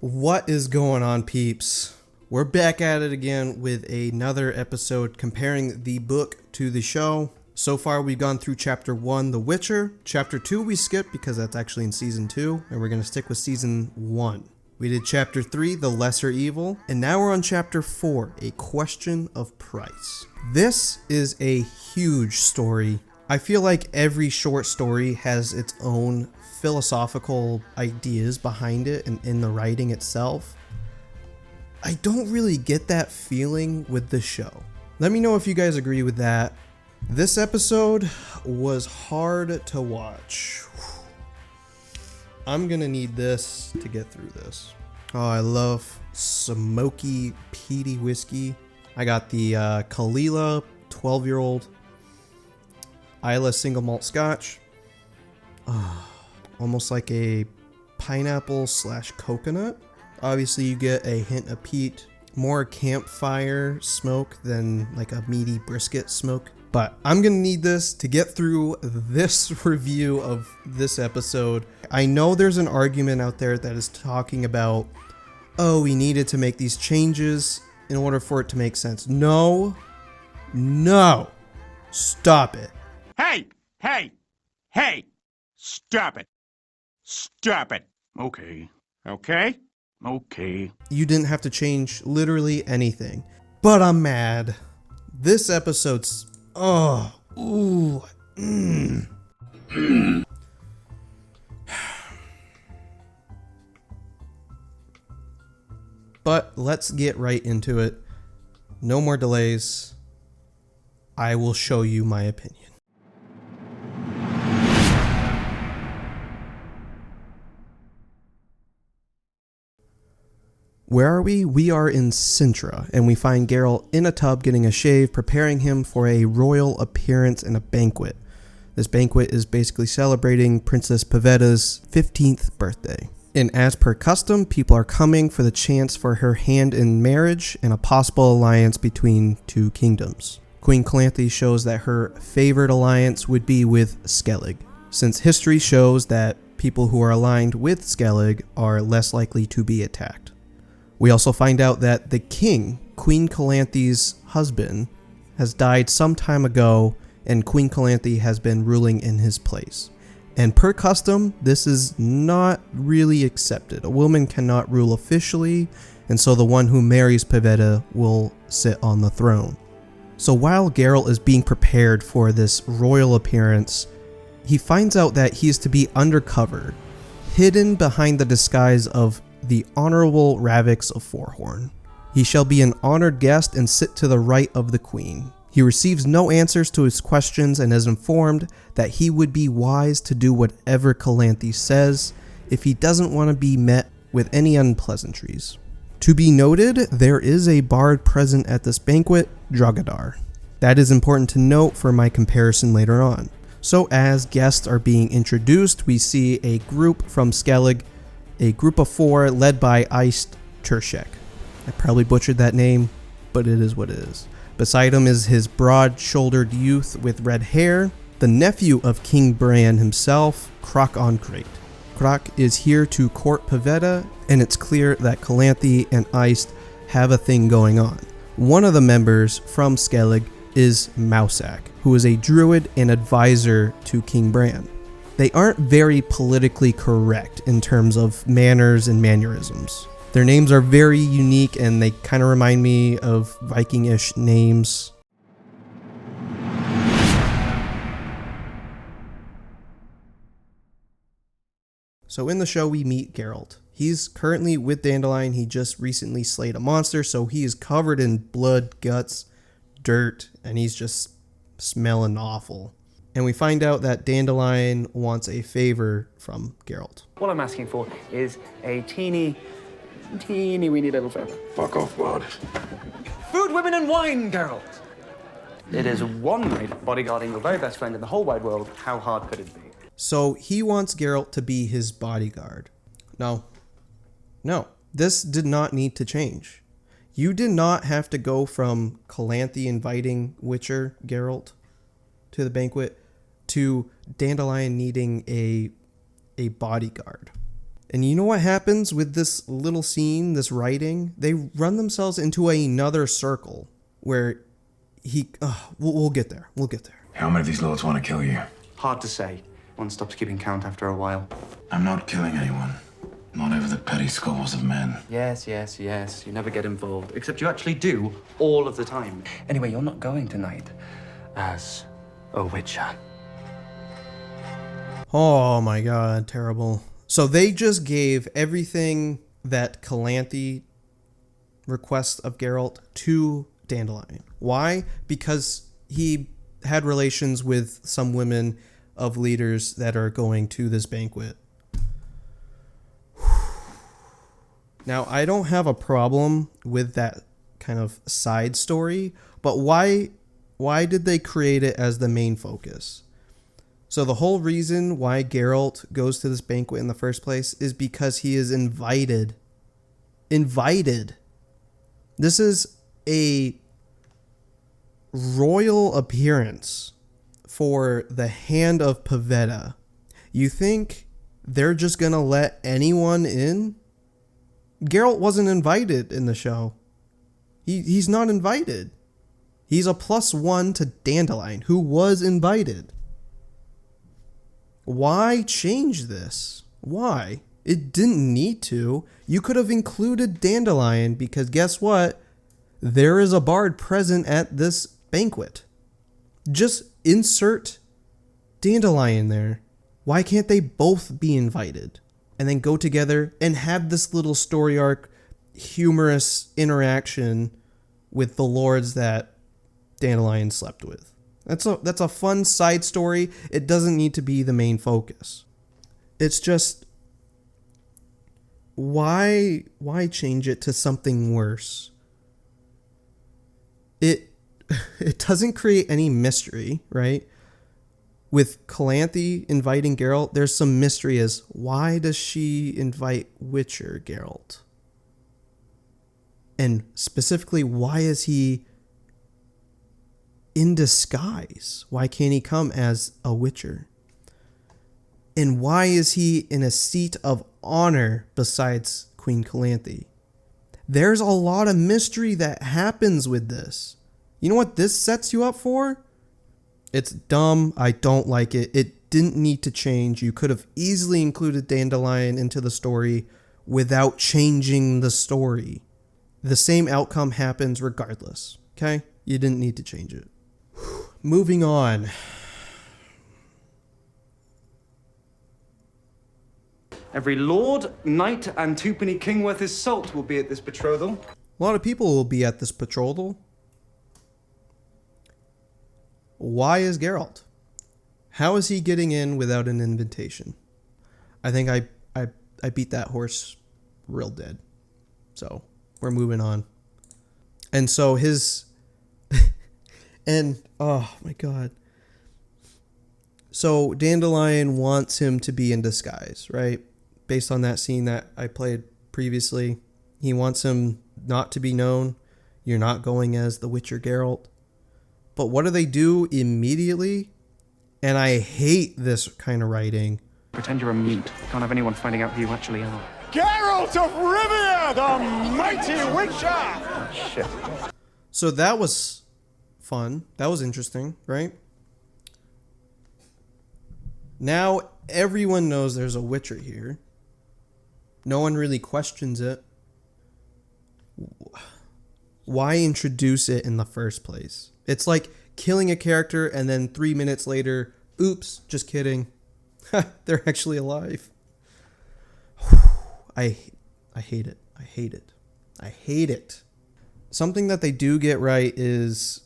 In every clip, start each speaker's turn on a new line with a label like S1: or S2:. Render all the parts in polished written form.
S1: What is going on, peeps? We're back at it again with another episode comparing the book to the show. So far, we've gone through Chapter 1, The Witcher. Chapter 2 we skipped because that's actually in Season 2, and we're going to stick with Season 1. We did Chapter 3, The Lesser Evil, and now we're on Chapter 4, A Question of Price. This is a huge story. I feel like every short story has its own philosophical ideas behind it and in the writing itself. I don't really get that feeling with the show. Let me know if you guys agree with that. This episode was hard to watch. I'm gonna need this to get through this. Oh, I love smoky, peaty whiskey. I got the Kalila 12-year-old Islay single malt scotch. Almost like a pineapple / coconut. Obviously you get a hint of peat, more campfire smoke than like a meaty brisket smoke. But I'm gonna need this to get through this review of this episode. I know there's an argument out there that is talking about, oh, we needed to make these changes in order for it to make sense. No, stop it.
S2: Hey, stop it. Stop it. Okay.
S1: You didn't have to change literally anything. But I'm mad. This episode's... But let's get right into it. No more delays. I will show you my opinion. Where are we? We are in Sintra, and we find Geralt in a tub getting a shave, preparing him for a royal appearance and a banquet. This banquet is basically celebrating Princess Pavetta's 15th birthday. And as per custom, people are coming for the chance for her hand in marriage and a possible alliance between two kingdoms. Queen Calanthe shows that her favored alliance would be with Skellig, since history shows that people who are aligned with Skellig are less likely to be attacked. We also find out that the king, Queen Calanthe's husband, has died some time ago, and Queen Calanthe has been ruling in his place. And per custom, this is not really accepted. A woman cannot rule officially, and so the one who marries Pavetta will sit on the throne. So while Geralt is being prepared for this royal appearance, he finds out that he is to be undercover, hidden behind the disguise of the Honorable Ravix of Forhorn. He shall be an honored guest and sit to the right of the queen. He receives no answers to his questions and is informed that he would be wise to do whatever Calanthe says if he doesn't want to be met with any unpleasantries. To be noted, there is a bard present at this banquet, Drogodar. That is important to note for my comparison later on. So as guests are being introduced, we see a group from Skellig, a group of 4 led by Iced Tershek. I probably butchered that name, but it is what it is. Beside him is his broad-shouldered youth with red hair, the nephew of King Bran himself, Croc on Crate. Croc is here to court Pavetta, and it's clear that Calanthe and Iced have a thing going on. One of the members from Skellig is Mousak, who is a druid and advisor to King Bran. They aren't very politically correct in terms of manners and mannerisms. Their names are very unique and they kind of remind me of Viking-ish names. So in the show we meet Geralt. He's currently with Dandelion. He just recently slayed a monster, so he is covered in blood, guts, dirt, and he's just smelling awful. And we find out that Dandelion wants a favor from Geralt.
S3: What I'm asking for is a teeny weeny little favor.
S4: Fuck off, bud.
S3: Food, women, and wine, Geralt! It is one night bodyguarding your very best friend in the whole wide world. How hard could it be?
S1: So he wants Geralt to be his bodyguard. No, this did not need to change. You did not have to go from Calanthe inviting Witcher Geralt to the banquet to Dandelion needing a bodyguard. And you know what happens with this little scene, this writing? They run themselves into another circle where we'll get there. We'll get there.
S4: How many of these lords want to kill you?
S3: Hard to say. One stops keeping count after a while.
S4: I'm not killing anyone. Not over the petty squabbles of men.
S3: Yes. You never get involved. Except you actually do all of the time. Anyway, you're not going tonight as a witcher.
S1: Oh my god, terrible. So they just gave everything that Calanthe requests of Geralt to Dandelion. Why? Because he had relations with some women of leaders that are going to this banquet. Now, I don't have a problem with that kind of side story, but why did they create it as the main focus? So the whole reason why Geralt goes to this banquet in the first place is because he is invited. Invited. This is a royal appearance for the Hand of Pavetta. You think they're just gonna let anyone in? Geralt wasn't invited in the show. He's not invited. He's a +1 to Dandelion, who was invited. Why change this? Why? It didn't need to. You could have included Dandelion because guess what? There is a bard present at this banquet. Just insert Dandelion there. Why can't they both be invited? And then go together and have this little story arc, humorous interaction with the lords that Dandelion slept with. That's a fun side story. It doesn't need to be the main focus. It's just, why change it to something worse? It doesn't create any mystery, right? With Calanthe inviting Geralt, there's some mystery as why does she invite Witcher Geralt? And specifically, why is he in disguise? Why can't he come as a Witcher? And why is he in a seat of honor besides Queen Calanthe? There's a lot of mystery that happens with this. You know what this sets you up for? It's dumb. I don't like it. It didn't need to change. You could have easily included Dandelion into the story without changing the story. The same outcome happens regardless. Okay? You didn't need to change it. Moving on.
S3: Every lord, knight, and twopenny king worth his salt will be at this betrothal.
S1: A lot of people will be at this betrothal. Why is Geralt? How is he getting in without an invitation? I think I beat that horse real dead. So we're moving on. And so his and oh my god. So Dandelion wants him to be in disguise, right? Based on that scene that I played previously. He wants him not to be known. You're not going as the Witcher Geralt. But what do they do immediately? And I hate this kind of writing.
S3: Pretend you're a mute. Can't have anyone finding out who you actually are.
S2: Geralt of Rivia, the mighty Witcher!
S3: Oh, shit.
S1: So that was fun. That was interesting, right? Now everyone knows there's a Witcher here. No one really questions it. Why introduce it in the first place? It's like killing a character and then 3 minutes later, oops, just kidding. They're actually alive. I hate it. I hate it. I hate it. Something that they do get right is,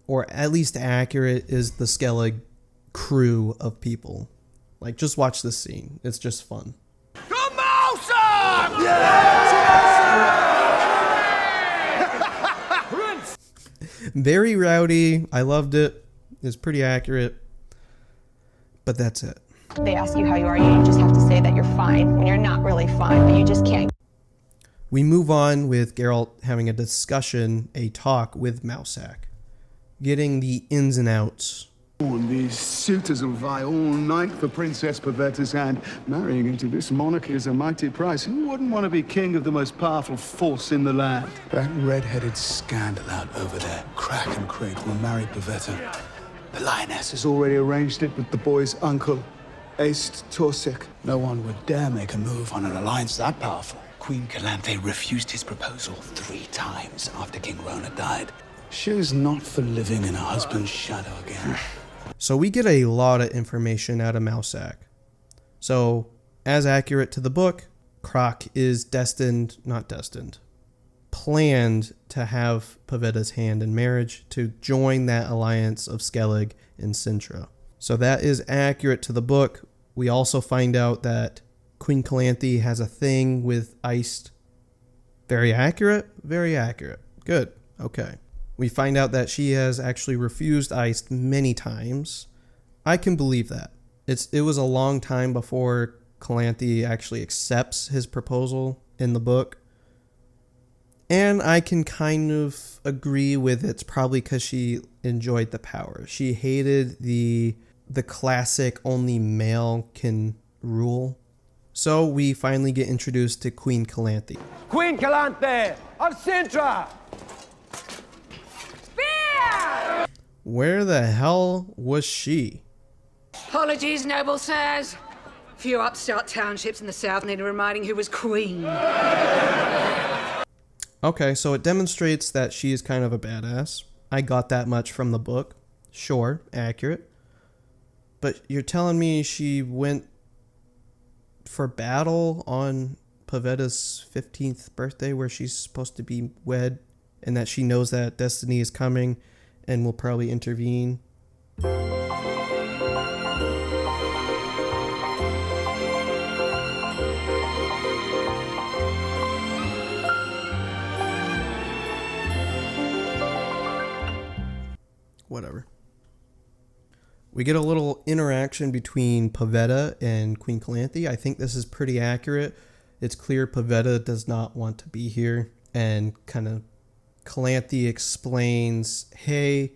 S1: or at least accurate, is the Skellig crew of people. Like, just watch this scene. It's just fun.
S2: Commotion! Yeah!
S1: Very rowdy. I loved it. It's pretty accurate. But that's it.
S5: They ask you how you are, you just have to say that you're fine when you're not really fine, but you just can't.
S1: We move on with Geralt having a discussion, a talk with Mousesack, getting the ins and outs
S6: These suitors will vie all night for Princess Pavetta's hand. Marrying into this monarchy is a mighty price. Who wouldn't want to be king of the most powerful force in the land? That red-headed scandal out over there, Crack and Crate, will marry Pavetta. The lioness has already arranged it with the boy's uncle, Ace Torsik. No one would dare make a move on an alliance that powerful. Queen Calanthe refused his proposal 3 times after King Rona died. She's not for living in her husband's shadow again.
S1: So we get a lot of information out of BLAAACK. So, as accurate to the book, Croc is planned to have Pavetta's hand in marriage to join that alliance of Skellig and Sintra. So that is accurate to the book. We also find out that Queen Calanthe has a thing with Iced. Very accurate? Very accurate. Good. Okay. We find out that she has actually refused Iced many times. I can believe that. It was a long time before Calanthe actually accepts his proposal in the book. And I can kind of agree with it's probably because she enjoyed the power. She hated the classic only male can rule. So we finally get introduced to Queen Calanthe.
S7: Queen Calanthe of Sintra!
S1: Where the hell was she?
S8: Apologies, noble sirs. Few upstart townships in the south need reminding who was queen.
S1: Okay, so it demonstrates that she is kind of a badass. I got that much from the book. Sure, accurate. But you're telling me she went for battle on Pavetta's 15th birthday where she's supposed to be wed, and that she knows that Destiny is coming and will probably intervene? Whatever. We get a little interaction between Pavetta and Queen Calanthe. I think this is pretty accurate. It's clear Pavetta does not want to be here, and kind of Calanthe explains, hey,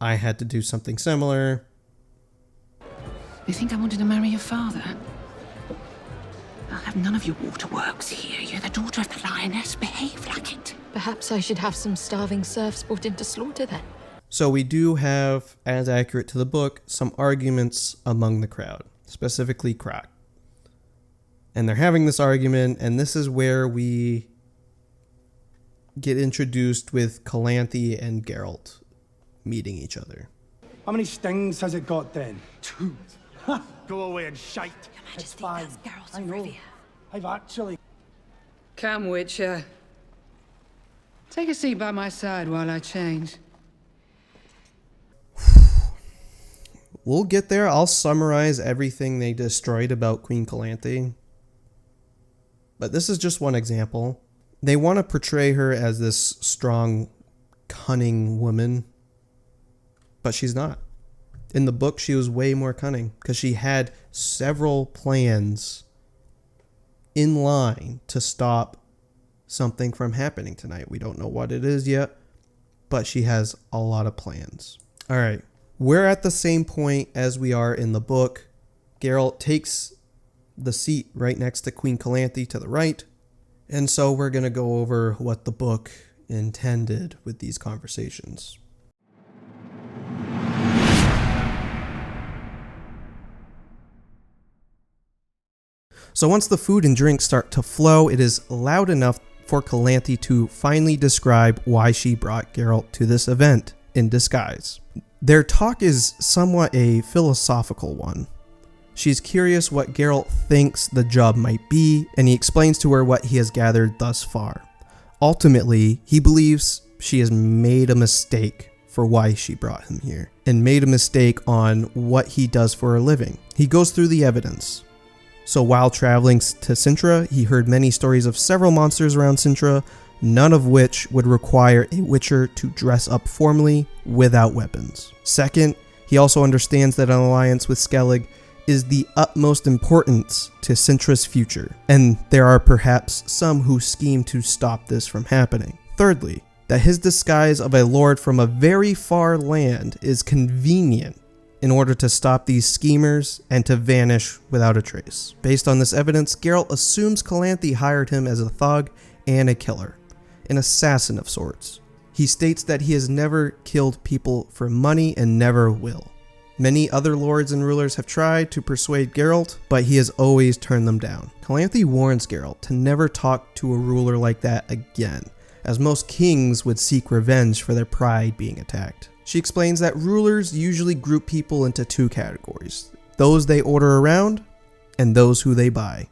S1: I had to do something similar.
S8: You think I wanted to marry your father? I'll have none of your waterworks here. You're the daughter of the lioness. Behave like it.
S5: Perhaps I should have some starving serfs brought in to slaughter then.
S1: So we do have, as accurate to the book, some arguments among the crowd, specifically Croc. And they're having this argument, and this is where we get introduced with Calanthe and Geralt meeting each other.
S7: How many stings has it got then? 2. Go away and shite.
S8: Your Majesty,
S7: It's fine.
S8: that's Geralt's
S7: I know.
S8: Rivia.
S7: I've actually...
S8: Come, Witcher. Take a seat by my side while I change.
S1: We'll get there. I'll summarize everything they destroyed about Queen Calanthe. But this is just one example. They want to portray her as this strong, cunning woman. But she's not. In the book, she was way more cunning because she had several plans in line to stop something from happening tonight. We don't know what it is yet, but she has a lot of plans. All right. We're at the same point as we are in the book. Geralt takes the seat right next to Queen Calanthe to the right. And so we're going to go over what the book intended with these conversations. So once the food and drinks start to flow, it is loud enough for Calanthe to finally describe why she brought Geralt to this event in disguise. Their talk is somewhat a philosophical one. She's curious what Geralt thinks the job might be, and he explains to her what he has gathered thus far. Ultimately, he believes she has made a mistake for why she brought him here, and made a mistake on what he does for a living. He goes through the evidence. So while traveling to Sintra, he heard many stories of several monsters around Sintra, none of which would require a Witcher to dress up formally without weapons. Second, he also understands that an alliance with Skellig is the utmost importance to Sintra's future, and there are perhaps some who scheme to stop this from happening. Thirdly, that his disguise of a lord from a very far land is convenient in order to stop these schemers and to vanish without a trace. Based on this evidence, Geralt assumes Calanthe hired him as a thug and a killer, an assassin of sorts. He states that he has never killed people for money and never will. Many other lords and rulers have tried to persuade Geralt, but he has always turned them down. Calanthe warns Geralt to never talk to a ruler like that again, as most kings would seek revenge for their pride being attacked. She explains that rulers usually group people into two categories: those they order around and those who they buy.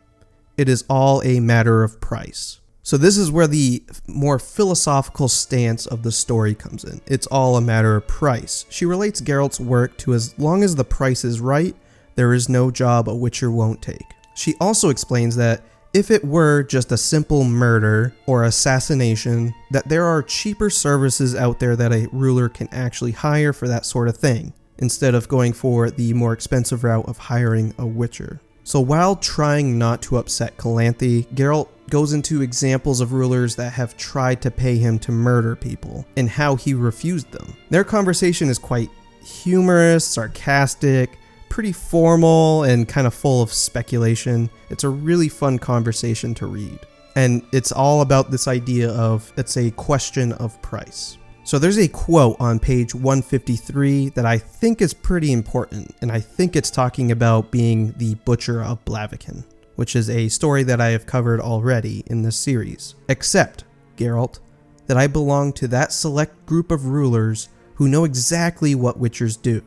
S1: It is all a matter of price. So this is where the more philosophical stance of the story comes in. It's all a matter of price. She relates Geralt's work to as long as the price is right, there is no job a witcher won't take. She also explains that if it were just a simple murder or assassination, that there are cheaper services out there that a ruler can actually hire for that sort of thing, instead of going for the more expensive route of hiring a witcher. So while trying not to upset Calanthe, Geralt goes into examples of rulers that have tried to pay him to murder people, and how he refused them. Their conversation is quite humorous, sarcastic, pretty formal, and kind of full of speculation. It's a really fun conversation to read. And it's all about this idea of it's a question of price. So there's a quote on page 153 that I think is pretty important, and I think it's talking about being the Butcher of Blaviken, which is a story that I have covered already in this series. Except, Geralt, that I belong to that select group of rulers who know exactly what witchers do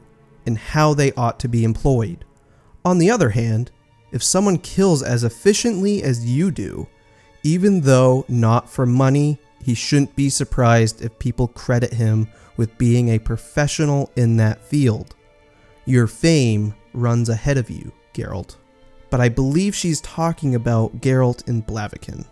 S1: and how they ought to be employed. On the other hand, if someone kills as efficiently as you do, even though not for money, he shouldn't be surprised if people credit him with being a professional in that field. Your fame runs ahead of you, Geralt. But I believe she's talking about Geralt in Blaviken,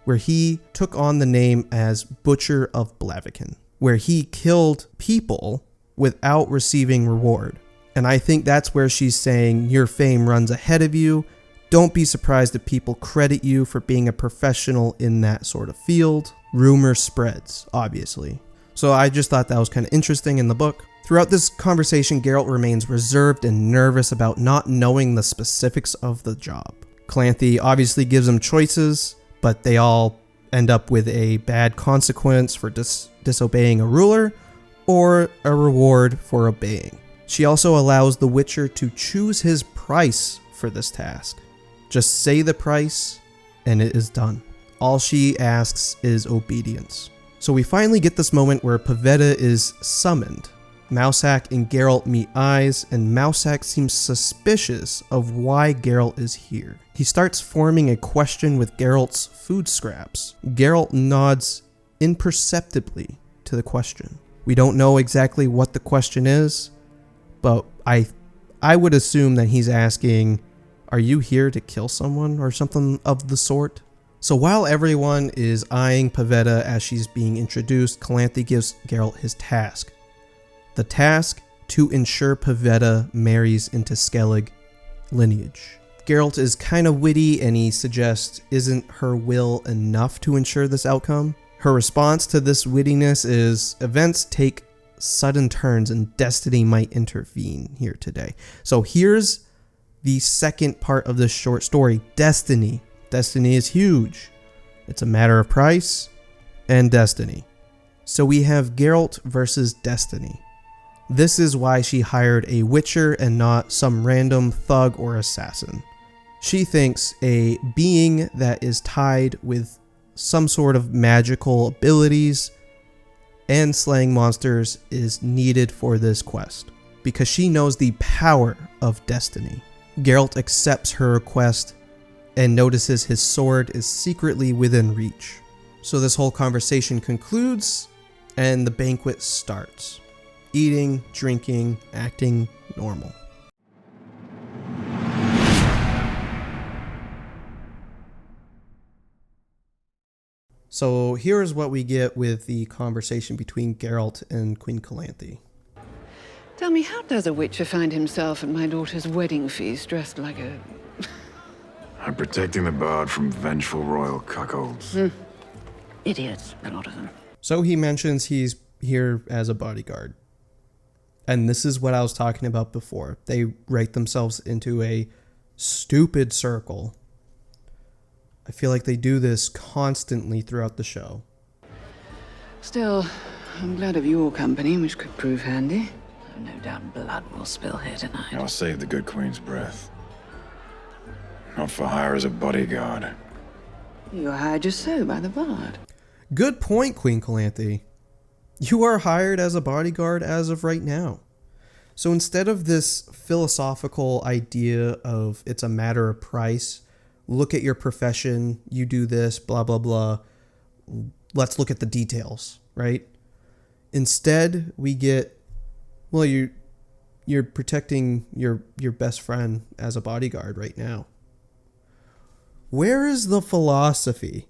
S1: where he took on the name as Butcher of Blaviken, where he killed people without receiving reward. And I think that's where she's saying your fame runs ahead of you. Don't be surprised if people credit you for being a professional in that sort of field. Rumor spreads, obviously. So I just thought that was kind of interesting in the book. Throughout this conversation, Geralt remains reserved and nervous about not knowing the specifics of the job. Calanthe obviously gives him choices, but they all end up with a bad consequence for disobeying a ruler or a reward for obeying. She also allows the Witcher to choose his price for this task. Just say the price and it is done. All she asks is obedience. So we finally get this moment where Pavetta is summoned. Mousesack and Geralt meet eyes, and Mousesack seems suspicious of why Geralt is here. He starts forming a question with Geralt's food scraps. Geralt nods imperceptibly to the question. We don't know exactly what the question is, but I would assume that he's asking, are you here to kill someone or something of the sort? So while everyone is eyeing Pavetta as she's being introduced, Calanthe gives Geralt his task. The task to ensure Pavetta marries into Skellig lineage. Geralt is kind of witty and he suggests, isn't her will enough to ensure this outcome? Her response to this wittiness is, events take sudden turns and destiny might intervene here today. So here's the second part of this short story, destiny. Destiny is huge. It's a matter of price and destiny. So we have Geralt versus destiny. This is why she hired a witcher and not some random thug or assassin. She thinks a being that is tied with some sort of magical abilities and slaying monsters is needed for this quest, because she knows the power of destiny. Geralt accepts her request and notices his sword is secretly within reach. So this whole conversation concludes and the banquet starts. Eating, drinking, acting normal. So here's what we get with the conversation between Geralt and Queen Calanthe.
S8: Tell me, how does a witcher find himself at my daughter's wedding feast dressed like a...
S4: I'm protecting the bard from vengeful royal cuckolds.
S8: Idiots, a lot of them.
S1: So he mentions he's here as a bodyguard. And this is what I was talking about before. They write themselves into a stupid circle. I feel like they do this constantly throughout the show.
S8: Still, I'm glad of your company, which could prove handy. No doubt blood will spill here tonight.
S4: I'll save the good queen's breath. Not for hire as a bodyguard.
S8: You were hired just so by the bard.
S1: Good point, Queen Calanthe. You are hired as a bodyguard as of right now. So instead of this philosophical idea of it's a matter of price, look at your profession, you do this, blah, blah, blah. Let's look at the details, right? Instead, we get, well, you're protecting your best friend as a bodyguard right now. Where is the philosophy?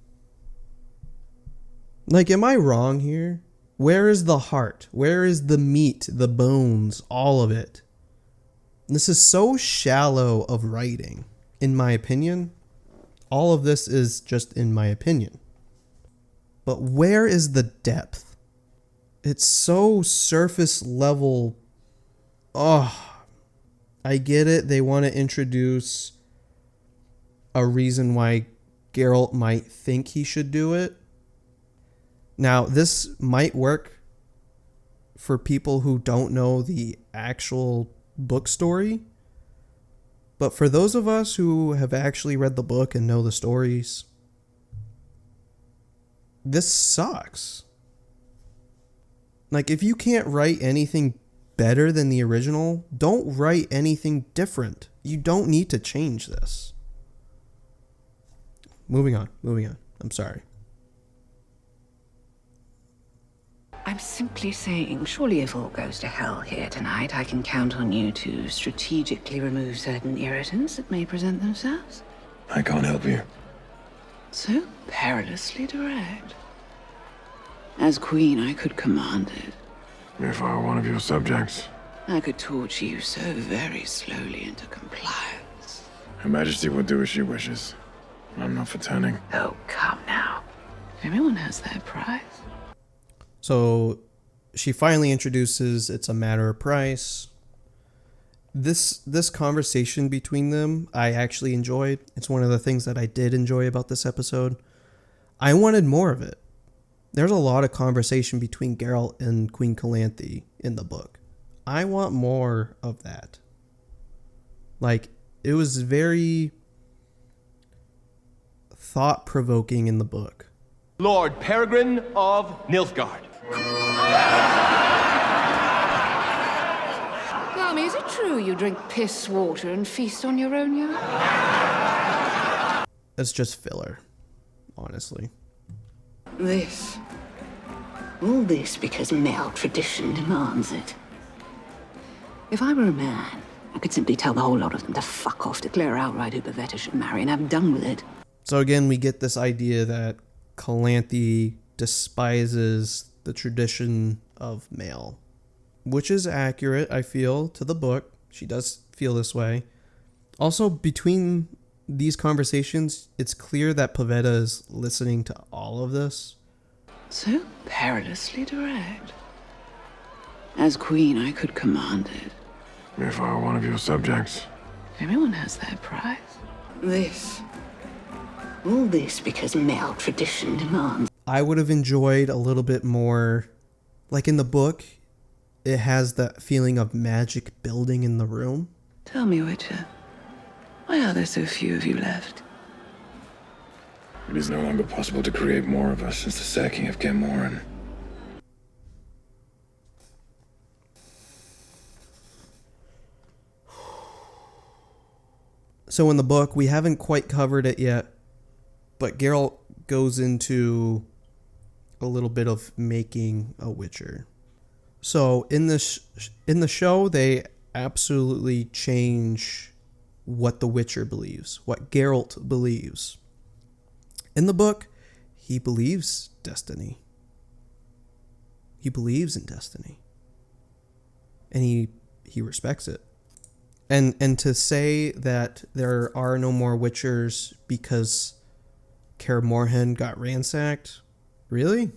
S1: Like, am I wrong here? Where is the heart? Where is the meat, the bones, all of it? This is so shallow of writing, in my opinion. All of this is just in my opinion. But where is the depth? It's so surface level. Oh, I get it. They want to introduce a reason why Geralt might think he should do it. Now, this might work for people who don't know the actual book story. But for those of us who have actually read the book and know the stories, this sucks. Like, if you can't write anything better than the original, don't write anything different. You don't need to change this. Moving on. I'm sorry.
S8: I'm simply saying, surely if all goes to hell here tonight, I can count on you to strategically remove certain irritants that may present themselves.
S4: I can't help you.
S8: So perilously direct. As queen, I could command it.
S4: If I were one of your subjects.
S8: I could torture you so very slowly into compliance.
S4: Her Majesty will do as she wishes. I'm not for turning.
S8: Oh, come now. Everyone has their price.
S1: So she finally introduces it's a matter of price. This conversation between them, I actually enjoyed. It's one of the things that I did enjoy about this episode. I wanted more of it. There's a lot of conversation between Geralt and Queen Calanthe in the book. I want more of that. Like, it was very thought-provoking in the book.
S9: Lord Peregrine of Nilfgaard.
S8: Tell me, is it true you drink piss water and feast on your own young?
S1: It's just filler, honestly.
S8: All this because male tradition demands it. If I were a man, I could simply tell the whole lot of them to fuck off, declare outright who Pavetta should marry, and have done with it.
S1: So again, we get this idea that Calanthe despises the tradition of male, which is accurate, I feel, to the book. She does feel this way. Also, between these conversations, it's clear that Pavetta is listening to all of this.
S8: So perilously direct. As queen, I could command it.
S4: If I were one of your subjects.
S8: Everyone has their price. All this because male tradition demands.
S1: I would have enjoyed a little bit more, like in the book, it has that feeling of magic building in the room.
S8: Tell me, Witcher, why are there so few of you left?
S4: It is no longer possible to create more of us since the sacking of Camoran.
S1: So in the book, we haven't quite covered it yet, but Geralt goes into a little bit of making a Witcher. So in the show, they absolutely change what the Witcher believes, what Geralt believes. In the book, he believes destiny. He believes in destiny. And he respects it. And to say that there are no more Witchers because Kaer Morhen got ransacked? Really?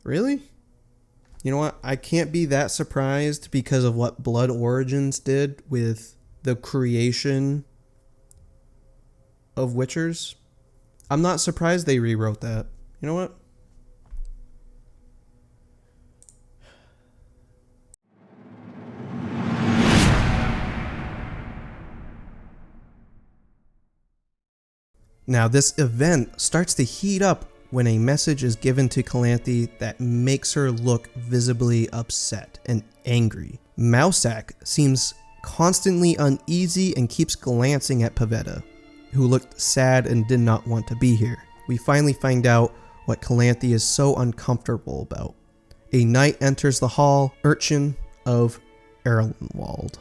S1: Really? You know what? I can't be that surprised because of what Blood Origins did with the creation of Witchers. I'm not surprised they rewrote that. You know what? Now, this event starts to heat up when a message is given to Calanthe that makes her look visibly upset and angry. Mousak seems constantly uneasy and keeps glancing at Pavetta, who looked sad and did not want to be here. We finally find out what Calanthe is so uncomfortable about. A knight enters the hall, Urchin of Erlenwald.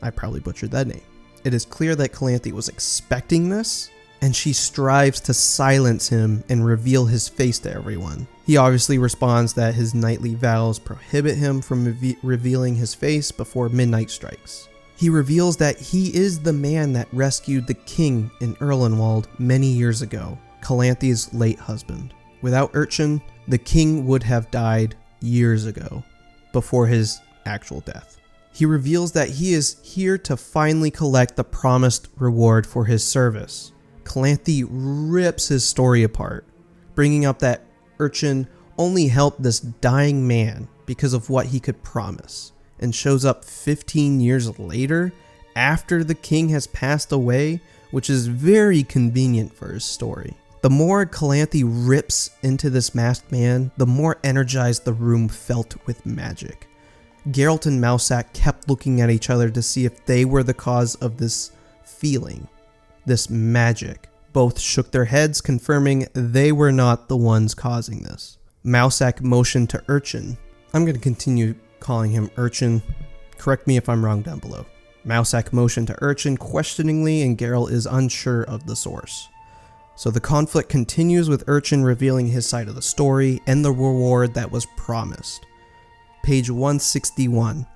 S1: I probably butchered that name. It is clear that Calanthe was expecting this, and she strives to silence him and reveal his face to everyone. He obviously responds that his knightly vows prohibit him from revealing his face before midnight strikes. He reveals that he is the man that rescued the king in Erlenwald many years ago, Calanthe's late husband. Without Urchin, the king would have died years ago, before his actual death. He reveals that he is here to finally collect the promised reward for his service. Calanthe rips his story apart, bringing up that Urchin only helped this dying man because of what he could promise, and shows up 15 years later after the king has passed away, which is very convenient for his story. The more Calanthe rips into this masked man, the more energized the room felt with magic. Geralt and Mousak kept looking at each other to see if they were the cause of this feeling, this magic. Both shook their heads, confirming they were not the ones causing this. Mousak motioned to Urchin. I'm going to continue calling him Urchin. Correct me if I'm wrong down below. Mousak motioned to Urchin questioningly, and Geralt is unsure of the source. So the conflict continues with Urchin revealing his side of the story and the reward that was promised. Page 161.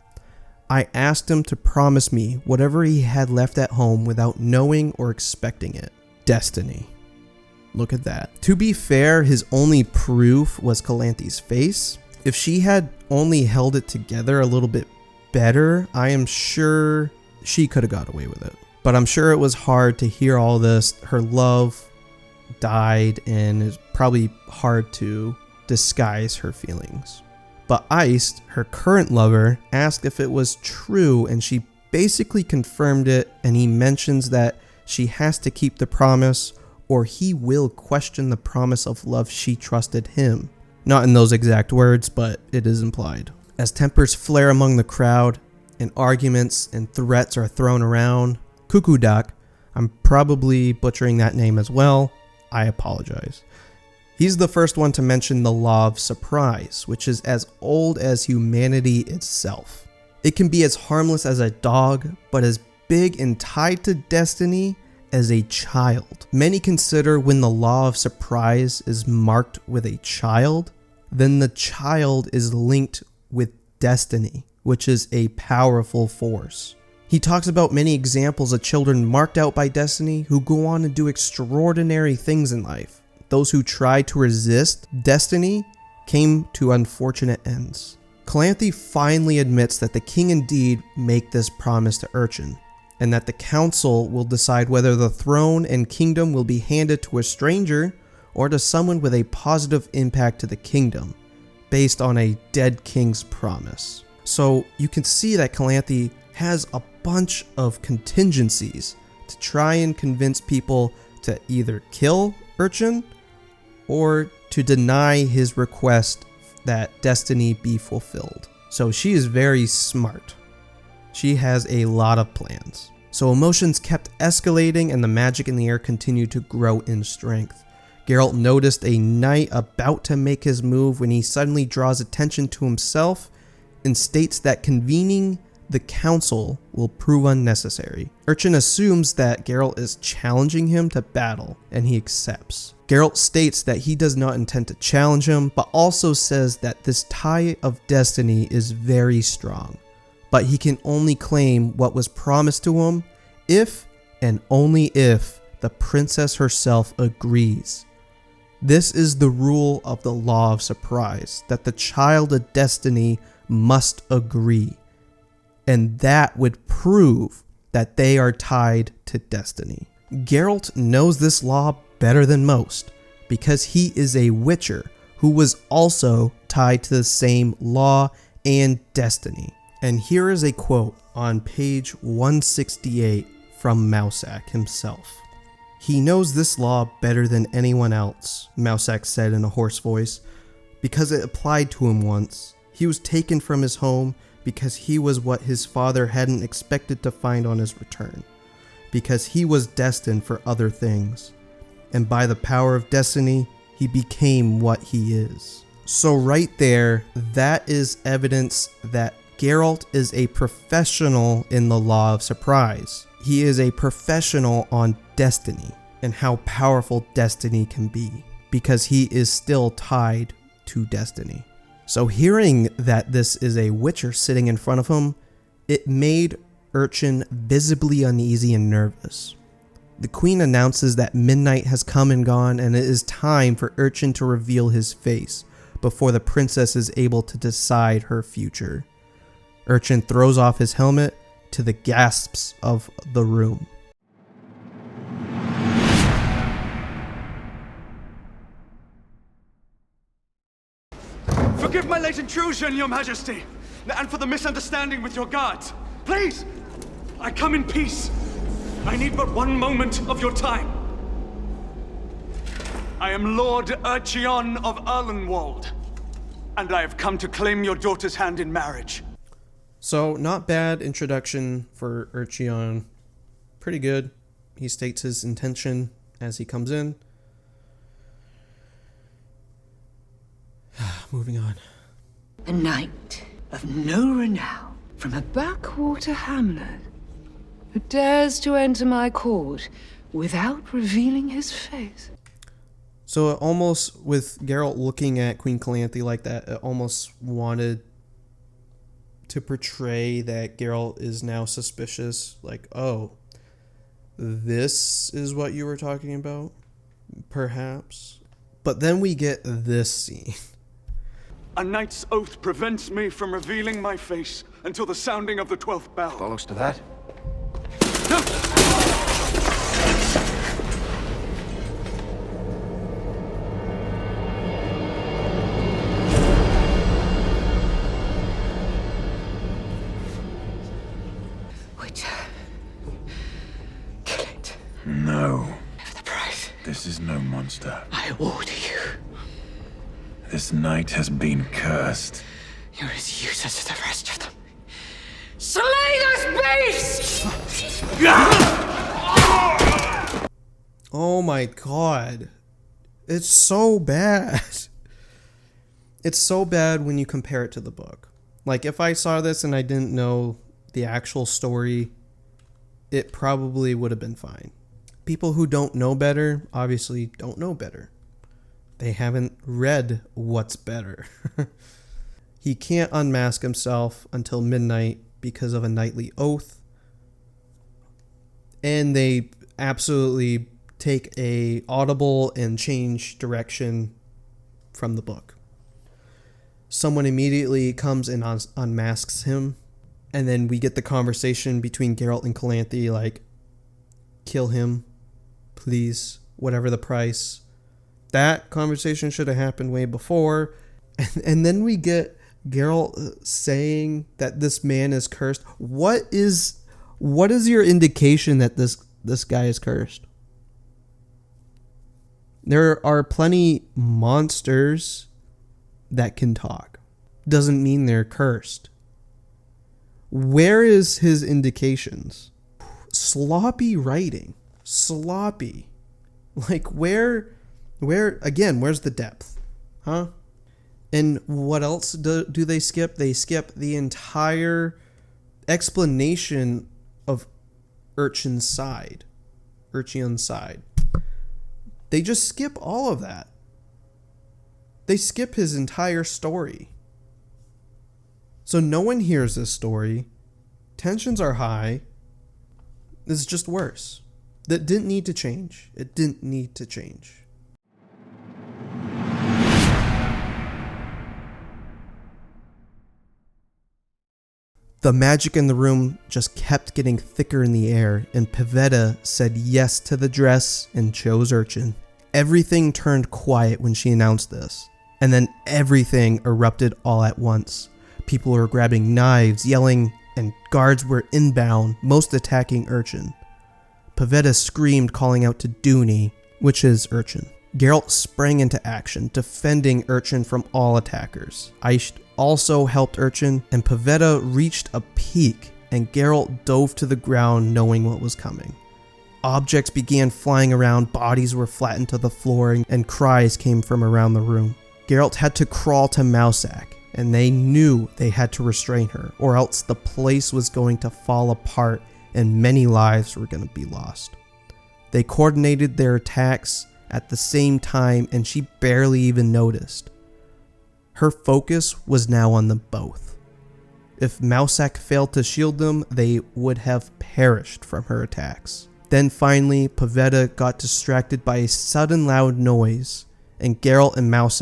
S1: I asked him to promise me whatever he had left at home without knowing or expecting it. Destiny. Look at that. To be fair, his only proof was Calanthe's face. If she had only held it together a little bit better, I am sure she could have got away with it. But I'm sure it was hard to hear all this. Her love died, and it's probably hard to disguise her feelings. But Iced, her current lover, asked if it was true, and she basically confirmed it, and he mentions that she has to keep the promise or he will question the promise of love she trusted him. Not in those exact words, but it is implied. As tempers flare among the crowd and arguments and threats are thrown around, Kukudak, I'm probably butchering that name as well, I apologize. He's the first one to mention the law of surprise, which is as old as humanity itself. It can be as harmless as a dog, but as big and tied to destiny as a child. Many consider when the law of surprise is marked with a child, then the child is linked with destiny, which is a powerful force. He talks about many examples of children marked out by destiny who go on to do extraordinary things in life. Those who try to resist destiny came to unfortunate ends. Calanthe finally admits that the king indeed make this promise to Urchin, and that the council will decide whether the throne and kingdom will be handed to a stranger or to someone with a positive impact to the kingdom, based on a dead king's promise. So you can see that Calanthe has a bunch of contingencies to try and convince people to either kill Urchin or to deny his request that destiny be fulfilled. So she is very smart. She has a lot of plans. So emotions kept escalating and the magic in the air continued to grow in strength. Geralt noticed a knight about to make his move when he suddenly draws attention to himself and states that convening the council will prove unnecessary. Urchin assumes that Geralt is challenging him to battle, and he accepts. Geralt states that he does not intend to challenge him, but also says that this tie of destiny is very strong, but he can only claim what was promised to him if and only if the princess herself agrees. This is the rule of the law of surprise, that the child of destiny must agree. And that would prove that they are tied to destiny. Geralt knows this law better than most because he is a witcher who was also tied to the same law and destiny. And here is a quote on page 168 from Mousak himself. "He knows this law better than anyone else," Mousak said in a hoarse voice, "because it applied to him once. He was taken from his home because he was what his father hadn't expected to find on his return, because he was destined for other things, and by the power of destiny, he became what he is." So right there, that is evidence that Geralt is a professional in the law of surprise. He is a professional on destiny and how powerful destiny can be, because he is still tied to destiny. So hearing that this is a witcher sitting in front of him, it made Urchin visibly uneasy and nervous. The queen announces that midnight has come and gone, and it is time for Urchin to reveal his face before the princess is able to decide her future. Urchin throws off his helmet to the gasps of the room.
S7: Forgive my late intrusion, Your Majesty, and for the misunderstanding with your guards. Please, I come in peace. I need but one moment of your time. I am Lord Urchion of Erlenwald, and I have come to claim your daughter's hand in marriage.
S1: So, not bad introduction for Urchion. Pretty good. He states his intention as he comes in. Moving on.
S8: A knight of no renown from a backwater hamlet who dares to enter my court without revealing his face.
S1: So it almost, with Geralt looking at Queen Calanthe like that, it almost wanted to portray that Geralt is now suspicious. Like, oh, this is what you were talking about? Perhaps. But then we get this scene.
S7: A knight's oath prevents me from revealing my face until the sounding of the 12th bell.
S3: Follows to that.
S8: Wait. Kill it.
S4: No.
S8: Whatever the price,
S4: This is no monster.
S8: I order you.
S4: This knight has been cursed.
S8: You're as useless as the rest of them. Slay this beast!
S1: Oh my god. It's so bad. It's so bad when you compare it to the book. Like, if I saw this and I didn't know the actual story, it probably would have been fine. People who don't know better obviously don't know better. They haven't read what's better. He can't unmask himself until midnight because of a knightly oath. And they absolutely take a audible and change direction from the book. Someone immediately comes and unmasks him. And then we get the conversation between Geralt and Calanthe, like, kill him, please, whatever the price. That conversation should have happened way before. And then we get Geralt saying that this man is cursed. What is your indication that this guy is cursed? There are plenty monsters that can talk. Doesn't mean they're cursed. Where is his indications? Sloppy writing. Sloppy. Like, where again, where's the depth? Huh? And what else do they skip? They skip the entire explanation of Urchin's side. They just skip all of that. They skip his entire story. So no one hears this story. Tensions are high. This is just worse. That didn't need to change. It didn't need to change. The magic in the room just kept getting thicker in the air, and Pavetta said yes to the dress and chose Urchin. Everything turned quiet when she announced this, and then everything erupted all at once. People were grabbing knives, yelling, and guards were inbound, most attacking Urchin. Pavetta screamed, calling out to Dooney, which is Urchin. Geralt sprang into action, defending Urchin from all attackers. Aisht also helped Urchin, and Pavetta reached a peak, and Geralt dove to the ground knowing what was coming. Objects began flying around, bodies were flattened to the floor, and cries came from around the room. Geralt had to crawl to MALT, and they knew they had to restrain her, or else the place was going to fall apart and many lives were going to be lost. They coordinated their attacks at the same time, and she barely even noticed. Her focus was now on them both. If MALT failed to shield them, they would have perished from her attacks. Then finally, Pavetta got distracted by a sudden loud noise, and Geralt and MALT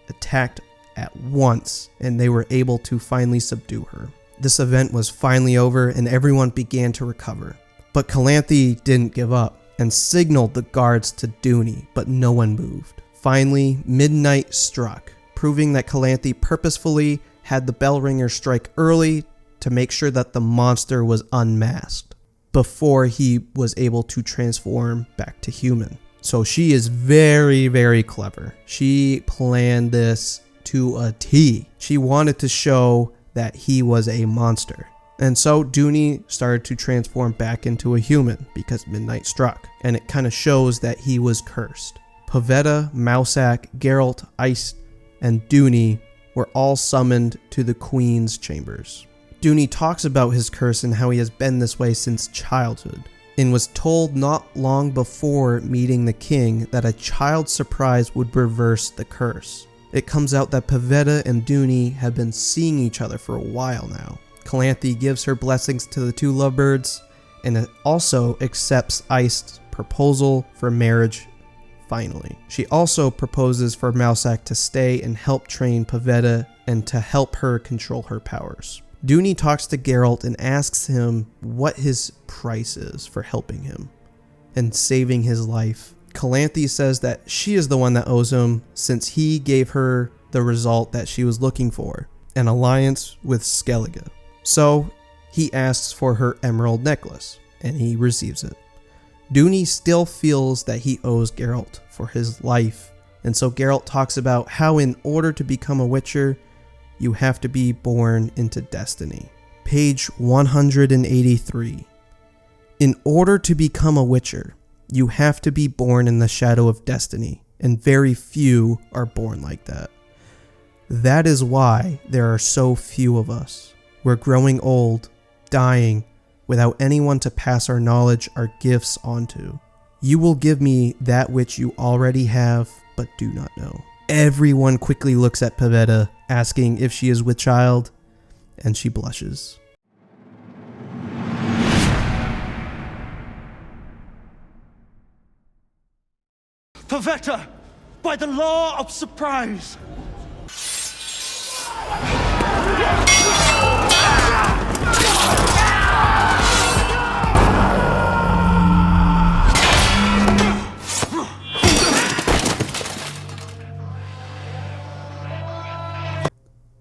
S1: attacked at once, and they were able to finally subdue her. This event was finally over, and everyone began to recover. But Calanthe didn't give up, and signaled the guards to Dooney, but no one moved. Finally, midnight struck, proving that Calanthe purposefully had the bell ringer strike early to make sure that the monster was unmasked before he was able to transform back to human. So she is very, very clever. She planned this to a T. She wanted to show that he was a monster. And so Dooney started to transform back into a human because midnight struck, and it kind of shows that he was cursed. Pavetta, MALT, Geralt, Aisht, and Dooney were all summoned to the Queen's chambers. Dooney talks about his curse and how he has been this way since childhood, and was told not long before meeting the king that a child's surprise would reverse the curse. It comes out that Pavetta and Dooney have been seeing each other for a while now. Calanthe gives her blessings to the two lovebirds, and it also accepts Aist's proposal for marriage finally. She also proposes for MALT to stay and help train Pavetta and to help her control her powers. Dooney talks to Geralt and asks him what his price is for helping him and saving his life. Calanthe says that she is the one that owes him since he gave her the result that she was looking for, an alliance with Skellige. So he asks for her emerald necklace, and he receives it. Dooney still feels that he owes Geralt for his life, and so Geralt talks about how in order to become a Witcher, you have to be born into destiny. Page 183. In order to become a Witcher, you have to be born in the shadow of destiny, and very few are born like that. That is why there are so few of us. We're growing old, dying, without anyone to pass our knowledge, our gifts onto. You will give me that which you already have, but do not know. Everyone quickly looks at Pavetta, asking if she is with child, and she blushes.
S7: Pavetta, by the law of surprise.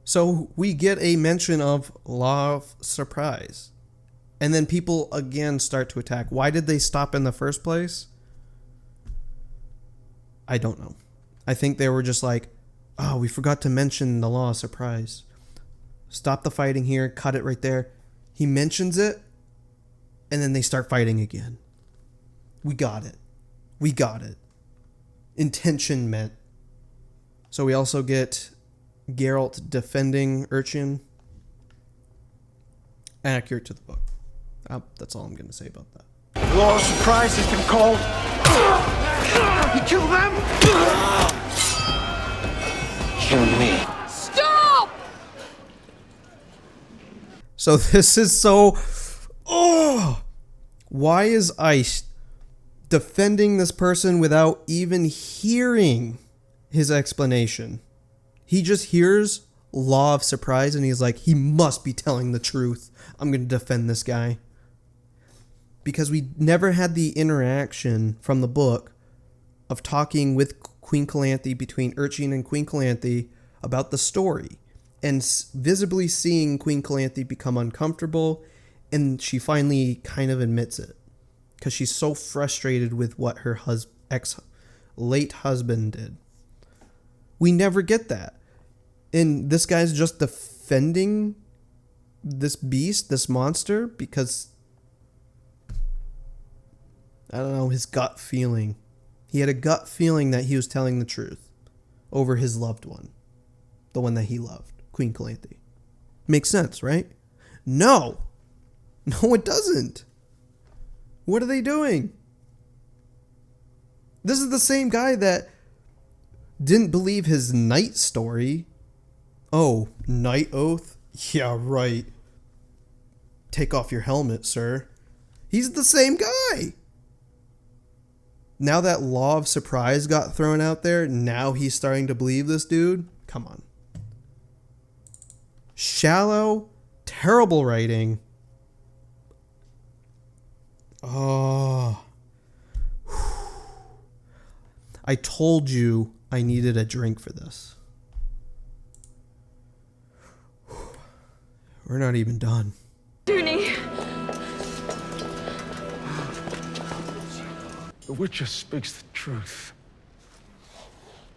S1: So we get a mention of law of surprise. And then people again start to attack. Why did they stop in the first place? I don't know. I think they were just like, oh, we forgot to mention the law of surprise. Stop the fighting here, cut it right there. He mentions it, and then they start fighting again. We got it. We got it. Intention met. So we also get Geralt defending Urchin. Accurate to the book. That's all I'm going to say about that.
S7: Law of surprise has been called. You kill them?
S9: Kill me.
S5: Stop!
S1: So this is so... Oh! Why is Ice defending this person without even hearing his explanation? He just hears law of surprise, and he's like, he must be telling the truth. I'm going to defend this guy. Because we never had the interaction from the book of talking with Queen Calanthe, between Urchin and Queen Calanthe, about the story. And visibly seeing Queen Calanthe become uncomfortable, and she finally kind of admits it. Because she's so frustrated with what her late husband did. We never get that. And this guy's just defending this beast, this monster, because, I don't know, his gut feeling. He had a gut feeling that he was telling the truth over his loved one. The one that he loved, Queen Calanthe. Makes sense, right? No! No, it doesn't. What are they doing? This is the same guy that didn't believe his knight story. Oh, knight oath? Yeah, right. Take off your helmet, sir. He's the same guy. Now that law of surprise got thrown out there, now he's starting to believe this dude? Come on. Shallow, terrible writing. Oh. I told you I needed a drink for this. We're not even done.
S5: Dooney!
S6: The Witcher speaks the truth.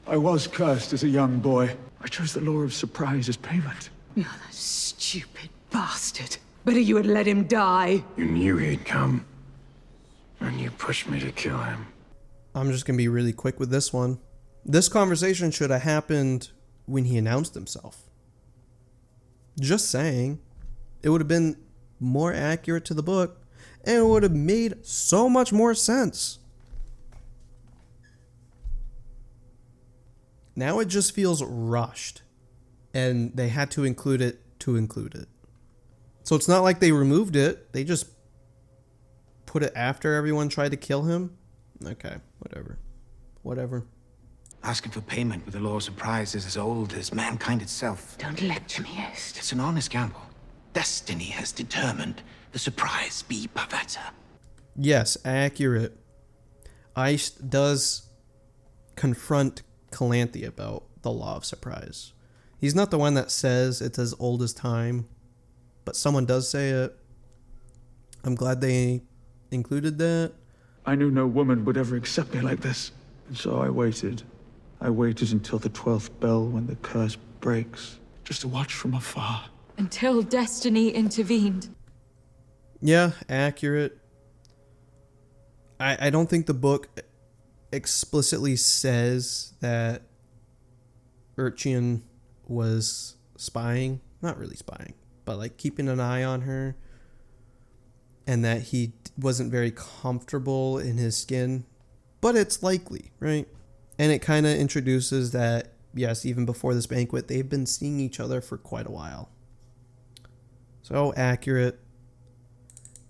S6: I was cursed as a young boy. I chose the law of surprise as payment.
S8: You're that stupid bastard. Better you had let him die.
S4: You knew he'd come, and you pushed me to kill him.
S1: I'm just going to be really quick with this one. This conversation should have happened when he announced himself. Just saying. It would have been more accurate to the book, and it would have made so much more sense. Now it just feels rushed, and they had to include it to include it. So it's not like they removed it. They just put it after everyone tried to kill him. Okay, whatever.
S9: Asking for payment with the law of surprise is as old as mankind itself.
S8: Don't lecture me, Est.
S9: It's an honest gamble. Destiny has determined the surprise be Pavetta.
S1: Yes, accurate. Ice does confront Calanthe about the law of surprise. He's not the one that says it's as old as time, but someone does say it. I'm glad they included that.
S6: I knew no woman would ever accept me like this. And so I waited. I waited until the 12th bell when the curse breaks, just to watch from afar.
S10: Until destiny intervened.
S1: Yeah, accurate. I don't think the book explicitly says that Urchin was spying. Not really spying, but like keeping an eye on her. And that he wasn't very comfortable in his skin. But it's likely, right? And it kind of introduces that, yes, even before this banquet, they've been seeing each other for quite a while. So accurate.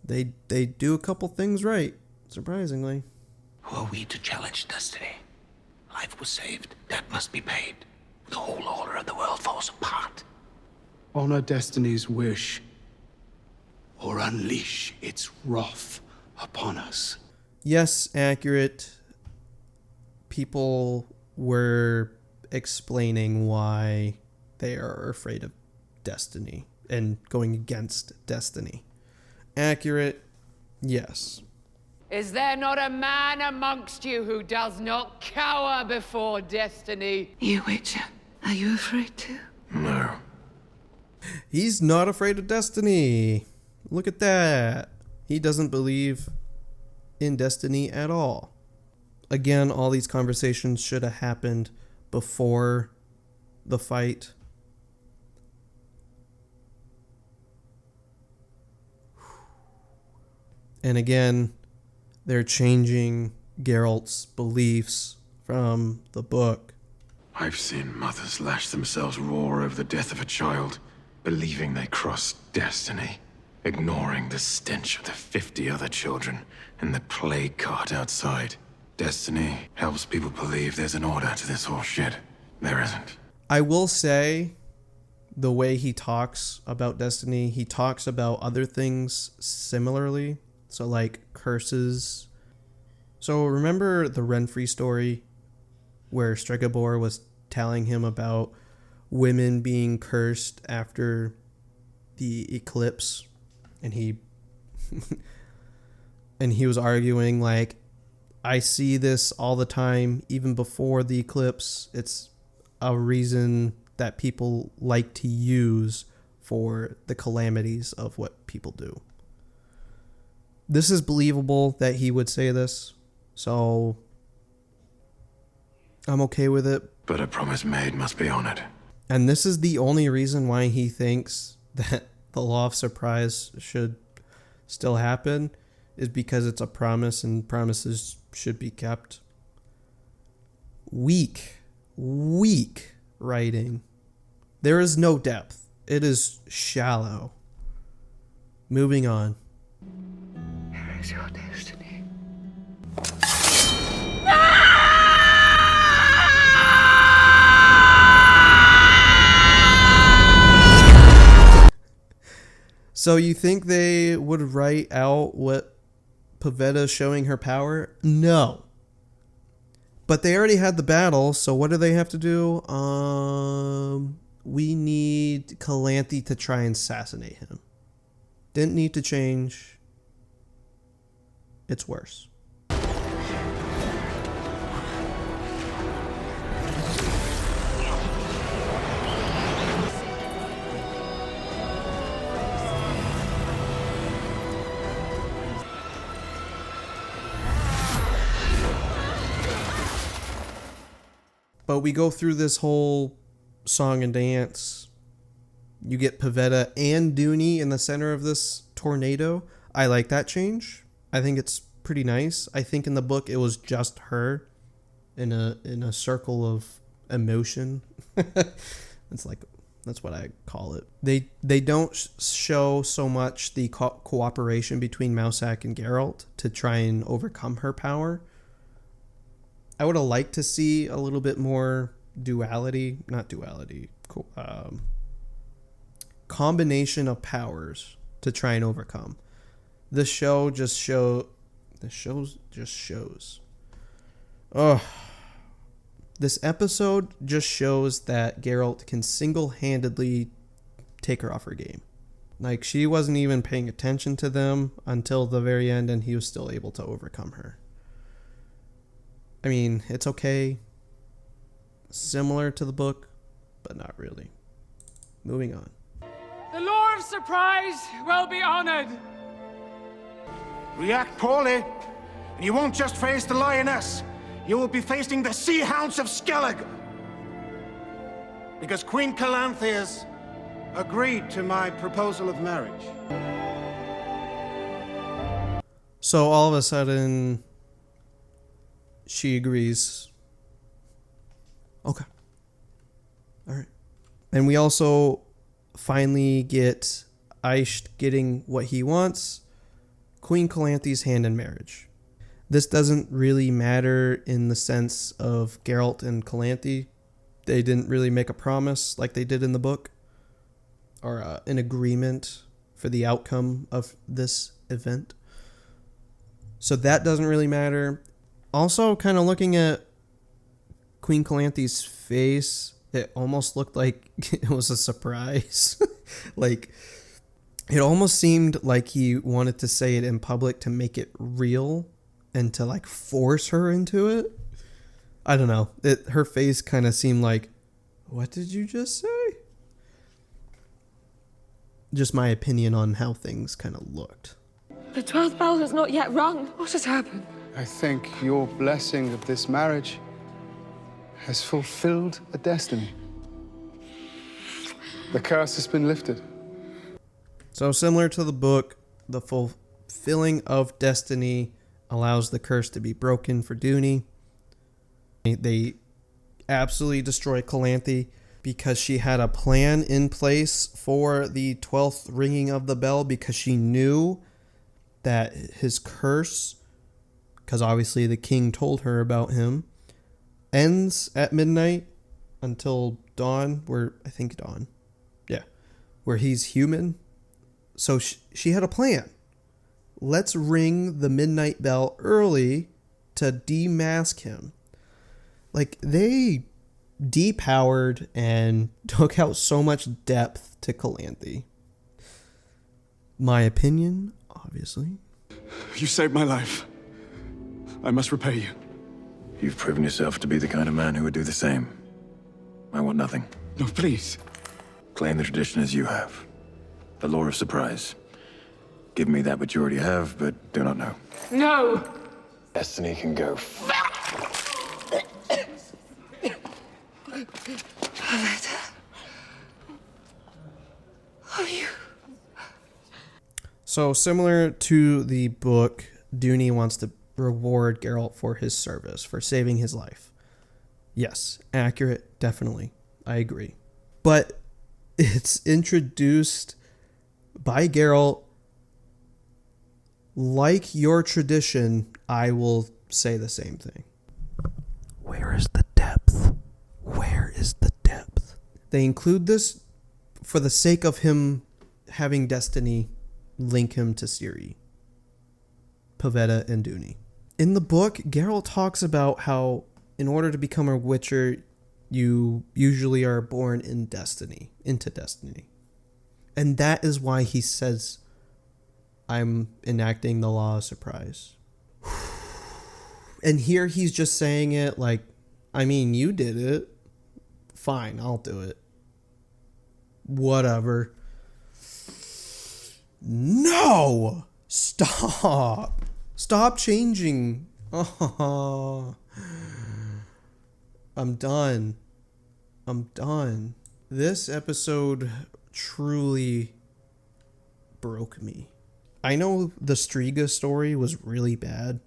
S1: They do a couple things right, surprisingly.
S9: Who are we to challenge destiny? Life was saved. That must be paid. The whole order of the world falls apart.
S6: Honor destiny's wish, or unleash its wrath upon us.
S1: Yes, accurate. People were explaining why they are afraid of destiny and going against destiny. Accurate, yes.
S11: Is there not a man amongst you who does not cower before destiny?
S8: You, Witcher, are you afraid too?
S4: No.
S1: He's not afraid of destiny. Look at that. He doesn't believe in destiny at all. Again, all these conversations should have happened before the fight. And again, they're changing Geralt's beliefs from the book.
S4: I've seen mothers lash themselves raw over the death of a child, believing they crossed destiny, ignoring the stench of the 50 other children and the plague cart outside. Destiny helps people believe there's an order to this whole shit. There isn't.
S1: I will say the way he talks about Destiny, he talks about other things similarly. So like curses. So remember the Renfrey story where Stregobor was telling him about women being cursed after the eclipse, and he and he was arguing like, I see this all the time, even before the eclipse. It's a reason that people like to use for the calamities of what people do. This is believable that he would say this, so I'm okay with it.
S4: But a promise made must be honored.
S1: And this is the only reason why he thinks that the law of surprise should still happen, is because it's a promise and promises should be kept. Weak writing. There is no depth. It is shallow. Moving on.
S8: Here is your destiny.
S1: So you think they would write out what Pavetta's showing her power? No. But they already had the battle, so what do they have to do? We need Calanthe to try and assassinate him. Didn't need to change. It's worse. But we go through this whole song and dance. You get Pavetta and Dooney in the center of this tornado. I like that change. I think it's pretty nice. I think in the book it was just her in a circle of emotion. It's like, that's what I call it. They don't show so much the cooperation between Mousak and Geralt to try and overcome her power. I would have liked to see a little bit more combination of powers to try and overcome. The show just shows. This episode just shows that Geralt can single-handedly take her off her game. Like, she wasn't even paying attention to them until the very end, and he was still able to overcome her. I mean, it's okay. Similar to the book, but not really. Moving on.
S11: The law of surprise will be honored.
S12: React poorly, and you won't just face the lioness. You will be facing the sea hounds of Skellig. Because Queen Calanthe has agreed to my proposal of marriage.
S1: So all of a sudden, she agrees. Okay. All right. And we also finally get Aisht getting what he wants. Queen Calanthe's hand in marriage. This doesn't really matter in the sense of Geralt and Calanthe. They didn't really make a promise like they did in the book, or an agreement for the outcome of this event. So that doesn't really matter. Also, kind of looking at Queen Calanthe's face, it almost looked like it was a surprise. Like, it almost seemed like he wanted to say it in public to make it real and to, like, force her into it. I don't know. Her face kind of seemed like, what did you just say? Just my opinion on how things kind of looked.
S10: The 12th bell has not yet rung. What has happened?
S6: I think your blessing of this marriage has fulfilled a destiny. The curse has been lifted.
S1: So similar to the book, the fulfilling of destiny allows the curse to be broken for Dooney. They absolutely destroy Calanthe because she had a plan in place for the 12th ringing of the bell, because she knew that his curse, because obviously the king told her about him, ends at midnight until dawn, where he's human. So she had a plan. Let's ring the midnight bell early to demask him. Like, they depowered and took out so much depth to Calanthe. My opinion, obviously.
S6: You saved my life. I must repay you.
S4: You've proven yourself to be the kind of man who would do the same. I want nothing.
S6: No, please.
S4: Claim the tradition as you have. The law of surprise. Give me that which you already have, but do not know.
S11: No!
S4: Destiny can go.
S1: So, similar to the book, Dooney wants to reward Geralt for his service, for saving his life. Yes, accurate, definitely. I agree. But it's introduced by Geralt like your tradition. I will say the same thing. Where is the depth? Where is the depth? They include this for the sake of him having destiny link him to Ciri, Pavetta, and Dooney. In the book, Geralt talks about how in order to become a Witcher, you usually are born into destiny. And that is why he says, I'm enacting the law of surprise. And here he's just saying it like, I mean, you did it. Fine, I'll do it. Whatever. No! Stop! Stop changing. Oh. I'm done. This episode truly broke me. I know the Striga story was really bad,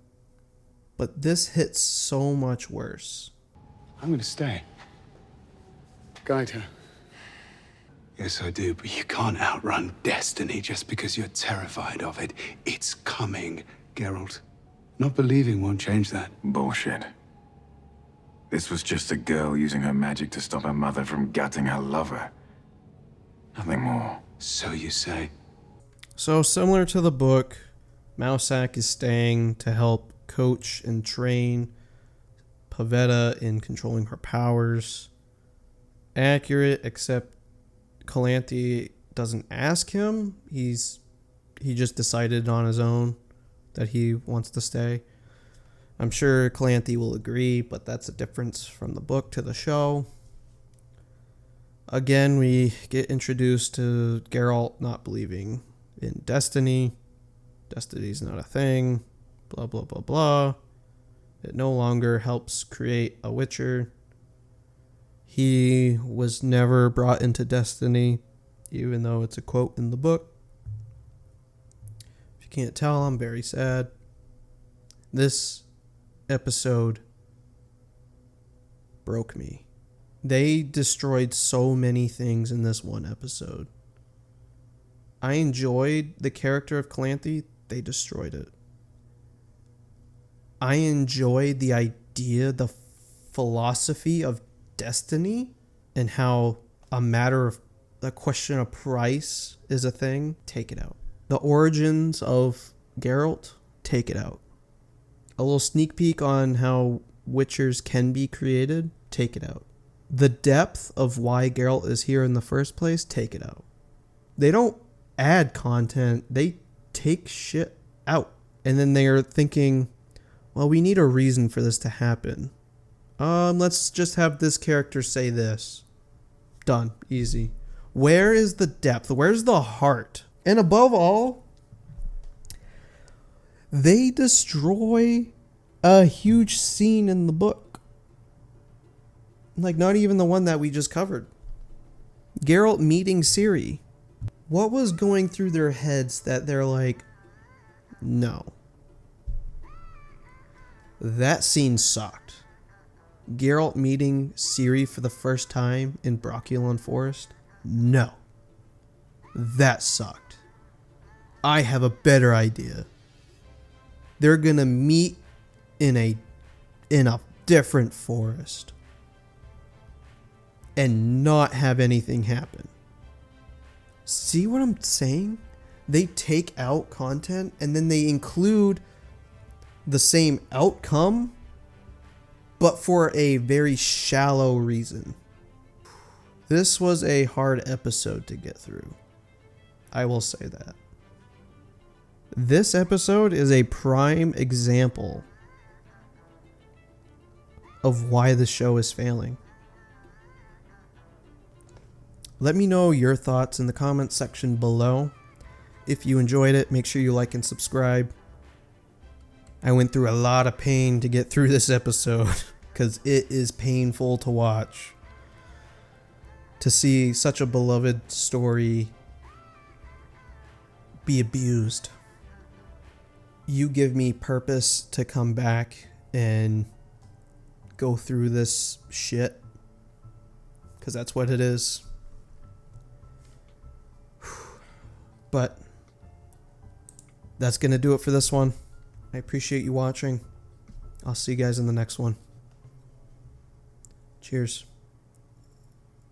S1: but this hits so much worse.
S6: I'm gonna stay. Guide her. Yes, I do, but you can't outrun destiny just because you're terrified of it. It's coming, Geralt. Not believing won't change that.
S4: Bullshit. This was just a girl using her magic to stop her mother from gutting her lover. Nothing more.
S6: So you say.
S1: So similar to the book, Mousak is staying to help coach and train Pavetta in controlling her powers. Accurate, except Calanthe doesn't ask him. He just decided on his own that he wants to stay. I'm sure Calanthe will agree, but that's a difference from the book to the show. Again, we get introduced to Geralt not believing in destiny. Destiny's not a thing. Blah, blah, blah, blah. It no longer helps create a Witcher. He was never brought into destiny, even though it's a quote in the book. If you can't tell, I'm very sad. This episode broke me. They destroyed so many things in this one episode. I enjoyed the character of Calanthe. They destroyed it. I enjoyed the idea, the philosophy of destiny, and how a question of price is a thing. Take it out. The origins of Geralt, take it out. A little sneak peek on how Witchers can be created, take it out. The depth of why Geralt is here in the first place, take it out. They don't add content, they take shit out. And then they are thinking, well, we need a reason for this to happen. Let's just have this character say this. Done. Easy. Where is the depth? Where's the heart? And above all, they destroy a huge scene in the book. Like, not even the one that we just covered. Geralt meeting Ciri. What was going through their heads that they're like, no. That scene sucked. Geralt meeting Ciri for the first time in Brocculon Forest? No. That sucked. I have a better idea. They're gonna meet in a different forest and not have anything happen. See what I'm saying? They take out content and then they include the same outcome, but for a very shallow reason. This was a hard episode to get through. I will say that. This episode is a prime example of why the show is failing. Let me know your thoughts in the comments section below. If you enjoyed it, make sure you like and subscribe. I went through a lot of pain to get through this episode because it is painful to watch. To see such a beloved story be abused. You give me purpose to come back and go through this shit, because that's what it is. But that's gonna do it for this one. I appreciate you watching. I'll see you guys in the next one. Cheers.